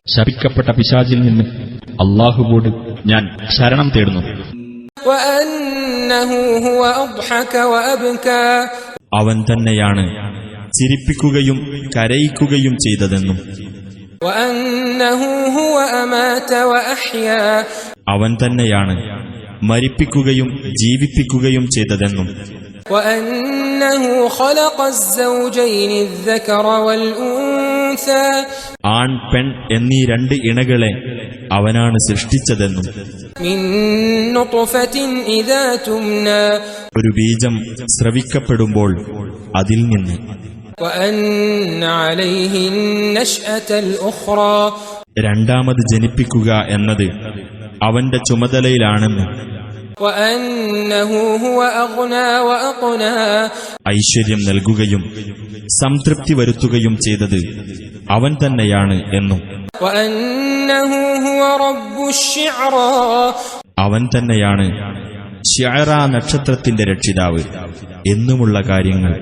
ശപിക്കപ്പെട്ട പിശാചിൽ നിന്ന് അല്ലാഹുവോട് ഞാൻ ശരണം തേടുന്നു. അവൻ തന്നെയാണ് ചിരിപ്പിക്കുകയും കരയിക്കുകയും ചെയ്തതെന്നും അവൻ തന്നെയാണ് മരിപ്പിക്കുകയും ജീവിപ്പിക്കുകയും ചെയ്തതെന്നും ആൺ പെൺ എന്നീ രണ്ട് ഇണകളെ അവനാണ് സൃഷ്ടിച്ചതെന്നും ഒരു ബീജം സ്രവിക്കപ്പെടുമ്പോൾ അതിൽ നിന്ന് രണ്ടാമത് ജനിപ്പിക്കുക എന്നത് അവന്റെ ചുമതലയിലാണെന്ന് ഐശ്വര്യം നൽകുകയും സംതൃപ്തി വരുത്തുകയും ചെയ്തത് അവൻ തന്നെയാണ് എന്നും അവൻ തന്നെയാണ് ശിഅറ നക്ഷത്രത്തിന്റെ രക്ഷിതാവ് എന്നുമുള്ള കാര്യങ്ങൾ